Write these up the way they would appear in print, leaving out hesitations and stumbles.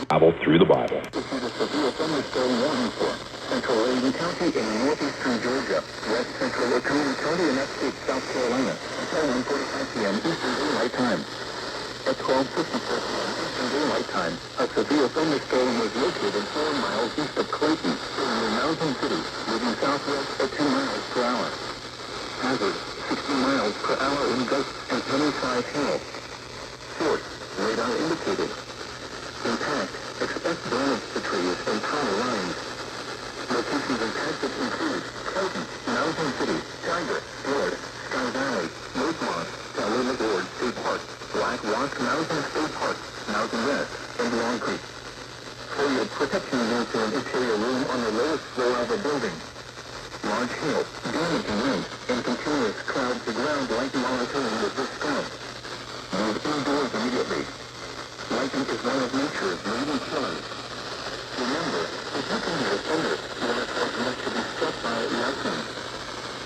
Travel through the Bible. This is a severe thunderstorm warning for Central Reagan County in northeastern Georgia, West Central Laconia County in upstate South Carolina, until 1:45 p.m. Eastern Daylight Time. At 12:54 p.m. Eastern Daylight Time, a severe thunderstorm was located 4 miles east of Clayton, in the Mountain City, moving southwest at 2 miles per hour. Hazard, 60 miles per hour in gusts and penny-sized hail. Source, radar indicated. Impact, expect damage to trees and power lines. Locations impacted include Clayton, Mountain City, Tiger, Floyd, Sky Valley, Lake Moss, Tallulah Gorge State Park, Black Rock Mountain State Park, Mountain West, and Long Creek. For your protection, move to an interior room on the lowest floor of a building. Large hail, damaging wind, and continuous cloud to ground like monitoring with this storm. Move indoors immediately. Lightning is one of nature's leading killers. Remember, if you can hear thunder, you are fortunate to be struck by lightning.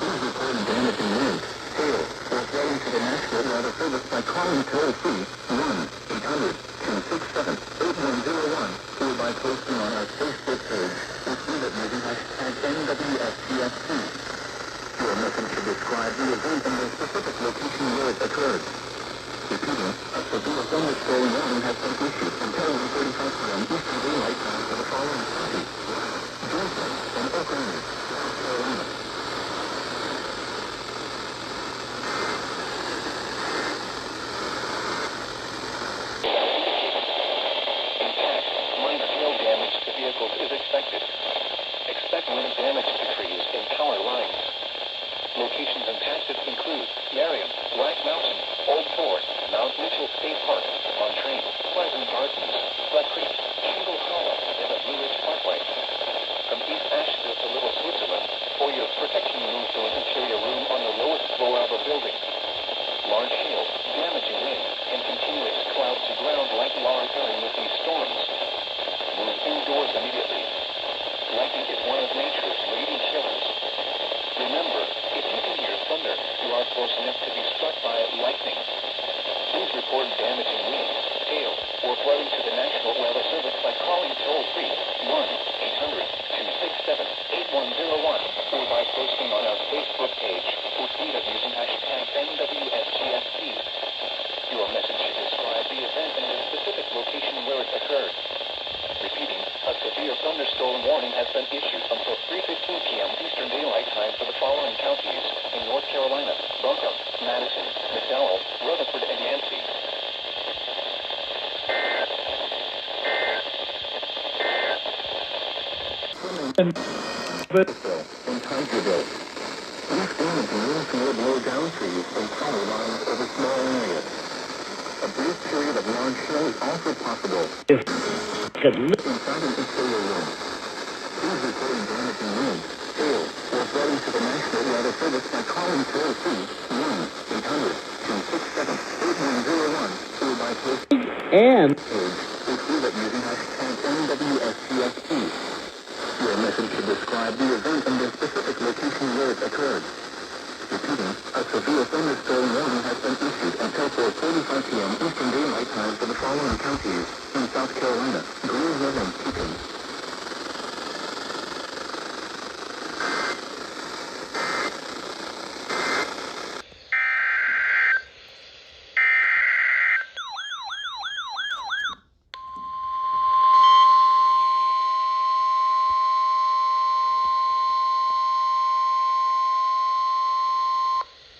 Please report damaging wind, hail, or flooding to the National Weather Service by calling toll-free 1-800-267-8101 or by posting on our Facebook page or tweet it using hashtag NWSCFC. Your message should describe the event and the specific location where it occurred. Repeating, a severe thunderstorm warning has been issued until 1:45 p.m. Eastern Daylight Time for the following counties: Georgia and Oklahoma, South Carolina. Impact, minor hail damage to vehicles is expected. Expect wind damage to trees and power lines. Locations impacted include Merriam, Black Mountain, Old Fort, Mount Mitchell State Park, Montreat, Pleasant Gardens, Flat Creek, Shingle Hollow, and the Blue Ridge Parkway. From East Asheville to Little Switzerland, for your protection, move to an interior room on the lowest floor of a building. Large hail, damaging wind, and continuous cloud to ground like monitoring with these storms. Move indoors immediately. Lightning is one of nature's leading killers. Remember, if you can hear thunder, you are fortunate to be struck by lightning. Please report damaging winds, hail, or flooding to the National Weather Service by calling toll-free 1-800-267-8101 or by posting on our Facebook page or tweet it using hashtag NWSGFC. Your message should describe the event and the specific location where it occurred. Repeating, a severe thunderstorm warning has been issued until 3:15 p.m. Eastern Daylight Time for the following counties in North Carolina: Buncombe, Madison, McDowell, Rutherford, and Yancey. And Tigerville. These storms and winds will blow down trees and power lines over small areas. A brief period of large hail is also possible. Inside an interior room. Please report damaging wind, hail, or flooding to the National Weather Service by calling toll-free 1-800-267-8101 or by posting and page or tweet it using hashtag NWSCFC. Your message should describe the event and the specific location where it occurred. Repeating, a severe thunderstorm warning has been issued until 4:45 p.m. Eastern Daylight Time for the following counties in South Carolina: Greenville and Pickens.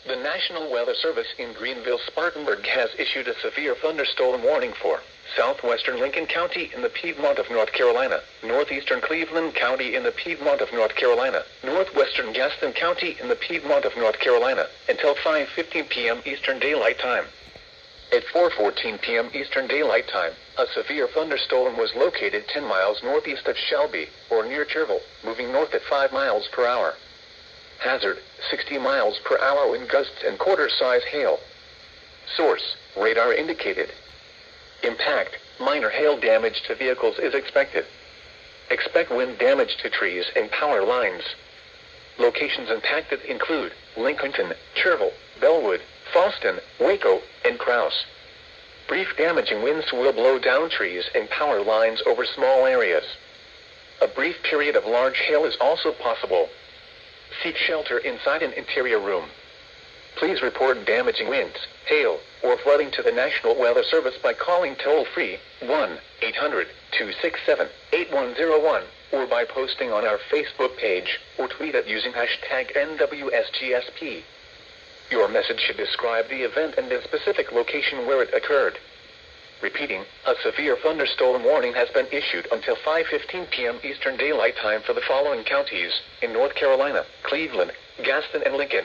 The National Weather Service in Greenville-Spartanburg has issued a severe thunderstorm warning for southwestern Lincoln County in the Piedmont of North Carolina, northeastern Cleveland County in the Piedmont of North Carolina, northwestern Gaston County in the Piedmont of North Carolina, until 5:15 p.m. Eastern Daylight Time. At 4:14 p.m. Eastern Daylight Time, a severe thunderstorm was located 10 miles northeast of Shelby, or near Cherville, moving north at 5 miles per hour. Hazard, 60 miles per hour wind gusts and quarter-size hail. Source, radar indicated. Impact, minor hail damage to vehicles is expected. Expect wind damage to trees and power lines. Locations impacted include Lincolnton, Cherville, Bellwood, Fallston, Waco, and Krause. Brief damaging winds will blow down trees and power lines over small areas. A brief period of large hail is also possible. Seek shelter inside an interior room. Please report damaging winds, hail, or flooding to the National Weather Service by calling toll-free 1-800-267-8101 or by posting on our Facebook page or tweet it using hashtag NWSGSP. Your message should describe the event and the specific location where it occurred. Repeating, a severe thunderstorm warning has been issued until 5:15 p.m. Eastern Daylight Time for the following counties in North Carolina: Cleveland, Gaston, and Lincoln.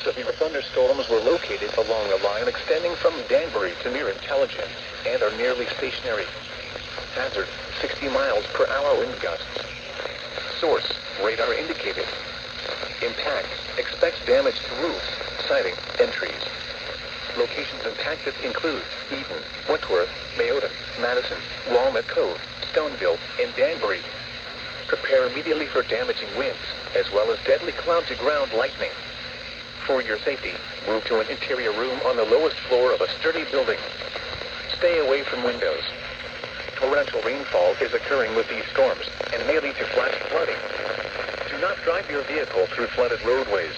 Severe thunderstorms were located along a line extending from Danbury to near Intelligence and are nearly stationary. Hazard, 60 miles per hour wind gusts. Source, radar indicated. Impact, expect damage to roofs, siding, and trees. Locations impacted include Eden, Wentworth, Mayodan, Madison, Walnut Cove, Stoneville, and Danbury. Prepare immediately for damaging winds, as well as deadly cloud-to-ground lightning. For your safety, move to an interior room on the lowest floor of a sturdy building. Stay away from windows. Torrential rainfall is occurring with these storms and may lead to flash flooding. Do not drive your vehicle through flooded roadways.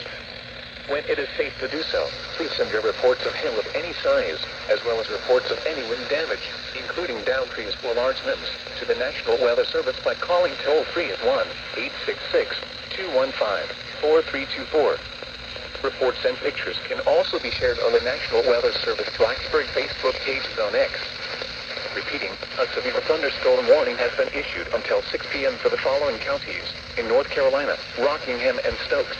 When it is safe to do so, please send your reports of hail of any size, as well as reports of any wind damage, including down trees or large limbs, to the National Weather Service by calling toll-free at 1-866-215-4324. Reports and pictures can also be shared on the National Weather Service Blacksburg Facebook pages on X. Repeating, a severe thunderstorm warning has been issued until 6 p.m. for the following counties in North Carolina: Rockingham and Stokes.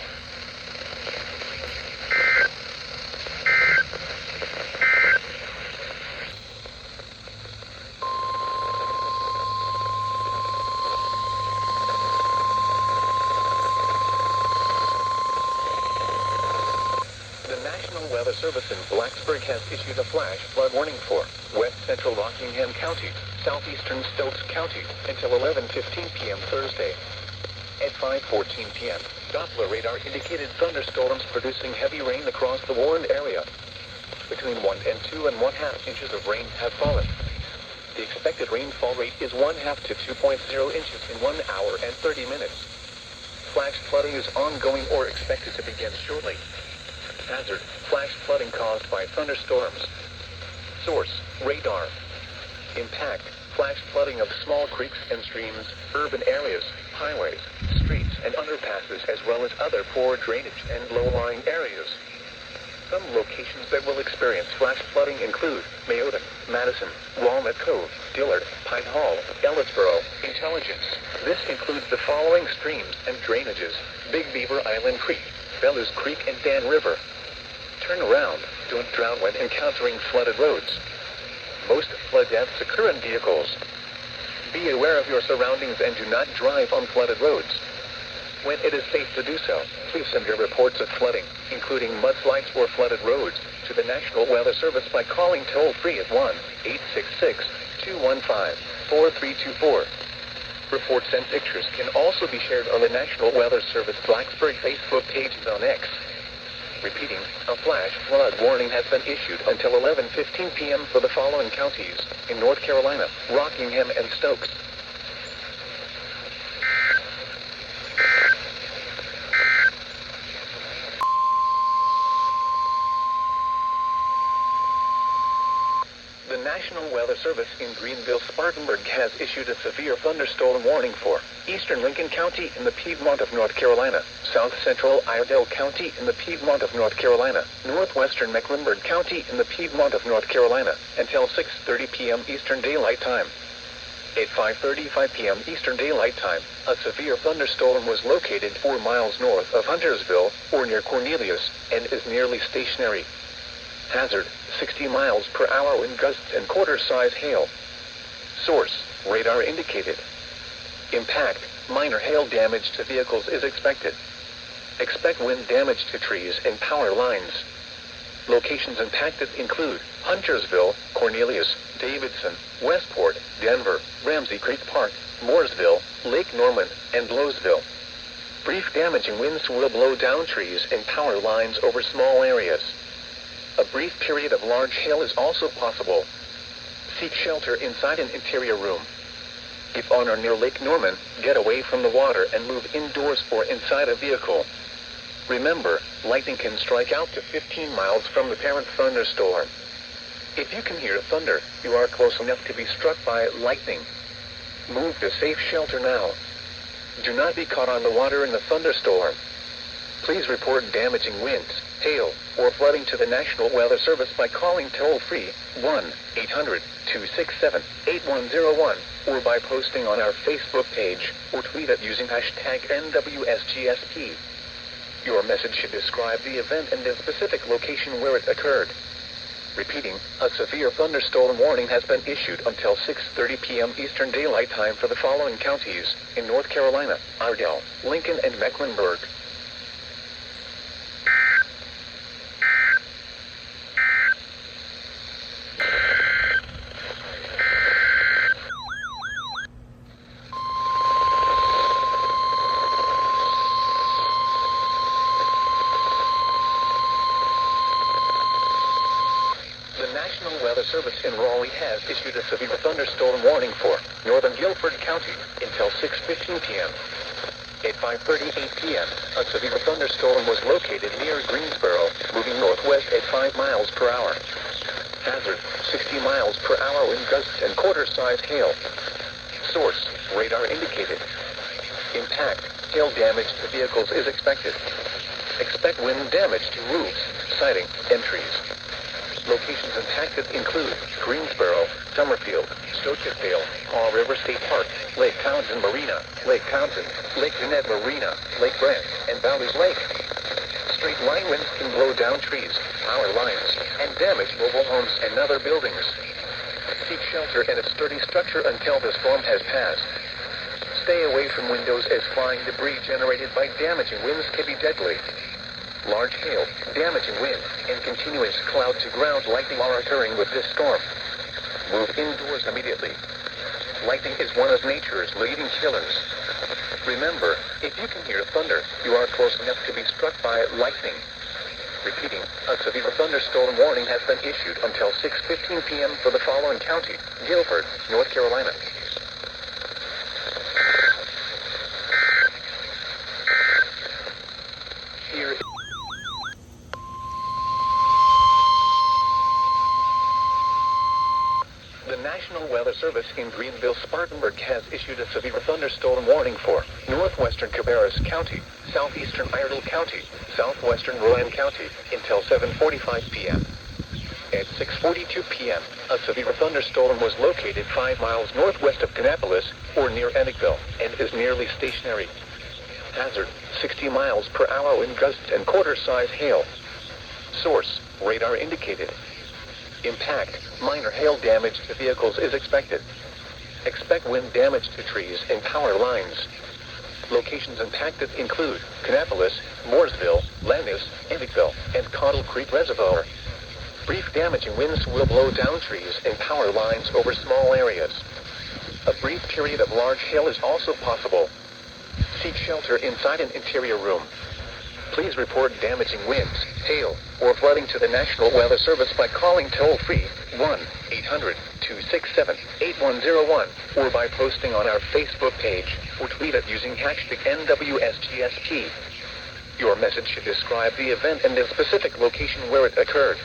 The Weather Service in Blacksburg has issued a flash flood warning for west central Rockingham County, southeastern Stokes County, until 11:15 p.m. Thursday. At 5:14 p.m., Doppler radar indicated thunderstorms producing heavy rain across the warned area. Between 1 and 2.5 inches of rain have fallen. The expected rainfall rate is 1/2 to 2.0 inches in 1 hour and 30 minutes. Flash flooding is ongoing or expected to begin shortly. Hazard, flash flooding caused by thunderstorms. Source, radar. Impact, flash flooding of small creeks and streams, urban areas, highways, streets, and underpasses, as well as other poor drainage and low-lying areas. Some locations that will experience flash flooding include Mayodan, Madison, Walnut Cove, Dillard, Pine Hall, Ellisboro, Intelligence. This includes the following streams and drainages: Big Beaver Island Creek, Bellows Creek, and Dan River. Turn around. Don't drown when encountering flooded roads. Most flood deaths occur in vehicles. Be aware of your surroundings and do not drive on flooded roads. When it is safe to do so, please send your reports of flooding, including mudslides or flooded roads, to the National Weather Service by calling toll-free at 1-866-215-4324. Reports and pictures can also be shared on the National Weather Service Blacksburg Facebook page and on X. Repeating, a flash flood warning has been issued until 11:15 p.m. for the following counties in North Carolina: Rockingham and Stokes. The National Weather Service in Greenville-Spartanburg has issued a severe thunderstorm warning for eastern Lincoln County in the Piedmont of North Carolina, south central Iredell County in the Piedmont of North Carolina, northwestern Mecklenburg County in the Piedmont of North Carolina, until 6:30 p.m. Eastern Daylight Time. At 5:35 p.m. Eastern Daylight Time, a severe thunderstorm was located 4 miles north of Huntersville, or near Cornelius, and is nearly stationary. Hazard, 60 miles per hour wind gusts and quarter-size hail. Source, radar indicated. Impact, minor hail damage to vehicles is expected. Expect wind damage to trees and power lines. Locations impacted include Huntersville, Cornelius, Davidson, Westport, Denver, Ramsey Creek Park, Mooresville, Lake Norman, and Blowsville. Brief damaging winds will blow down trees and power lines over small areas. A brief period of large hail is also possible. Seek shelter inside an interior room. If on or near Lake Norman, get away from the water and move indoors or inside a vehicle. Remember, lightning can strike out to 15 miles from the parent thunderstorm. If you can hear thunder, you are close enough to be struck by lightning. Move to safe shelter now. Do not be caught on the water in the thunderstorm. Please report damaging winds, hail, or flooding to the National Weather Service by calling toll-free 1-800-267-8101 or by posting on our Facebook page or tweet it using hashtag NWSGSP. Your message should describe the event and the specific location where it occurred. Repeating, a severe thunderstorm warning has been issued until 6:30 p.m. Eastern Daylight Time for the following counties in North Carolina: Iredell, Lincoln, and Mecklenburg. Service in Raleigh has issued a severe thunderstorm warning for northern Guilford County until 6:15 p.m. At 5:38 p.m., a severe thunderstorm was located near Greensboro, moving northwest at 5 miles per hour. Hazard, 60 miles per hour wind gusts and quarter-size hail. Source, radar indicated. Impact, hail damage to vehicles is expected. Expect wind damage to roofs, siding, and trees. Locations impacted include Greensboro, Summerfield, Stokesdale, Paw River State Park, Lake Townsend Marina, Lake Townsend, Lake Jeanette Marina, Lake Brant, and Valley's Lake. Straight line winds can blow down trees, power lines, and damage mobile homes and other buildings. Seek shelter in a sturdy structure until the storm has passed. Stay away from windows as flying debris generated by damaging winds can be deadly. Large hail, damaging wind, and continuous cloud-to-ground lightning are occurring with this storm. Move indoors immediately. Lightning is one of nature's leading killers. Remember, if you can hear thunder, you are close enough to be struck by lightning. Repeating, a severe thunderstorm warning has been issued until 6:15 p.m. for the following county: Guilford, North Carolina. Here The National Weather Service in Greenville-Spartanburg has issued a severe thunderstorm warning for northwestern Cabarrus County, southeastern Iredell County, southwestern Rowan County until 7:45 p.m. At 6:42 p.m., a severe thunderstorm was located 5 miles northwest of Kannapolis, or near Enickville, and is nearly stationary. Hazard, 60 miles per hour wind gusts and quarter-size hail. Source, radar indicated. Impact, minor hail damage to vehicles is expected. Expect wind damage to trees and power lines. Locations impacted include Kannapolis, Mooresville, Landis, Enickville, and Cottle Creek Reservoir. Brief damaging winds will blow down trees and power lines over small areas. A brief period of large hail is also possible. Seek shelter inside an interior room. Please report damaging winds, hail, or flooding to the National Weather Service by calling toll-free 1-800-267-8101 or by posting on our Facebook page or tweet it using hashtag NWSGST. Your message should describe the event and the specific location where it occurred.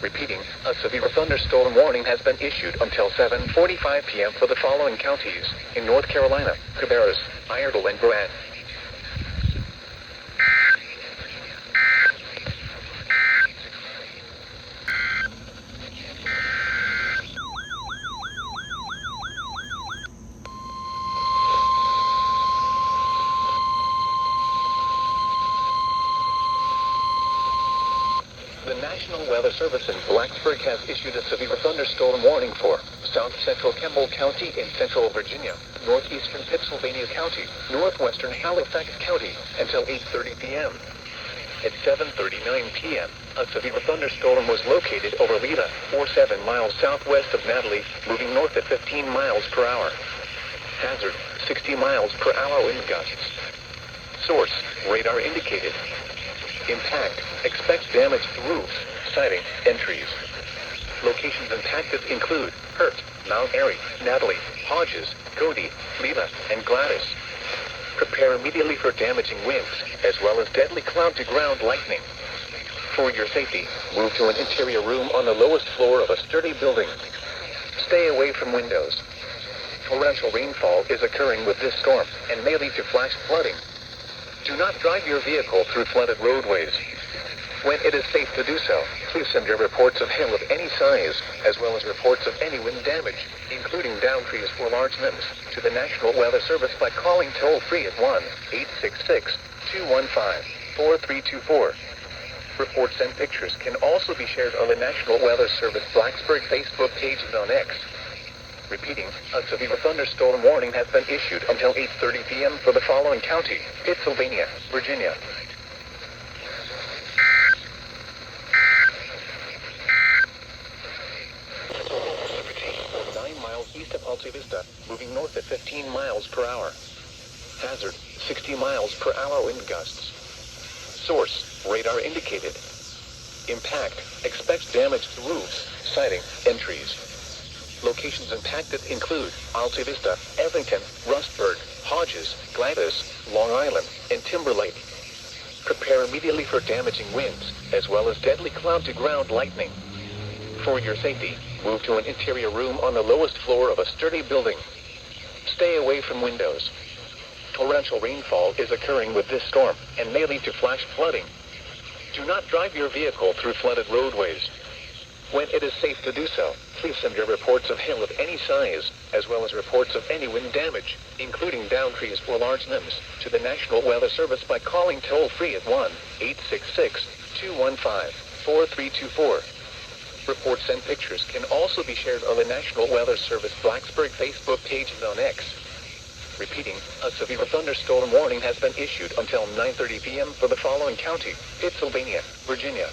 Repeating, a severe thunderstorm warning has been issued until 7:45 p.m. for the following counties in North Carolina: Cabarrus, Iredell, and Brand. The National Weather Service in Blacksburg has issued a severe thunderstorm warning for south central Campbell County in central Virginia, northeastern Pittsylvania County, northwestern Halifax County until 8:30 p.m. At 7:39 p.m., a severe thunderstorm was located over Lita, or 7 miles southwest of Natalie, moving north at 15 miles per hour. Hazard, 60 miles per hour wind gusts. Source, radar indicated. Impact, expect damage to roofs, siding, and trees. Locations impacted include Hurt, Mount Airy, Natalie, Hodges, Cody, Lita, and Gladys. Prepare immediately for damaging winds, as well as deadly cloud-to-ground lightning. For your safety, move to an interior room on the lowest floor of a sturdy building. Stay away from windows. Torrential rainfall is occurring with this storm and may lead to flash flooding. Do not drive your vehicle through flooded roadways. When it is safe to do so, please send your reports of hail of any size, as well as reports of any wind damage, including downed trees or large limbs, to the National Weather Service by calling toll-free at 1-866-215-4324. Reports and pictures can also be shared on the National Weather Service Blacksburg Facebook page and on X. Repeating, a severe thunderstorm warning has been issued until 8:30 p.m. for the following county: Pittsylvania, Virginia. East of Alta Vista, moving north at 15 miles per hour. Hazard, 60 miles per hour wind gusts. Source, radar indicated. Impact, expect damage to roofs, siding, and trees. Locations impacted include Alta Vista, Evington, Rustburg, Hodges, Gladys, Long Island, and Timberlake. Prepare immediately for damaging winds, as well as deadly cloud-to-ground lightning. For your safety, move to an interior room on the lowest floor of a sturdy building. Stay away from windows. Torrential rainfall is occurring with this storm and may lead to flash flooding. Do not drive your vehicle through flooded roadways. When it is safe to do so, please send your reports of hail of any size, as well as reports of any wind damage, including downed trees or large limbs, to the National Weather Service by calling toll-free at 1-866-215-4324. Reports and pictures can also be shared on the National Weather Service Blacksburg Facebook page and on X. Repeating, a severe thunderstorm warning has been issued until 9:30 p.m. for the following county: Pittsylvania, Virginia,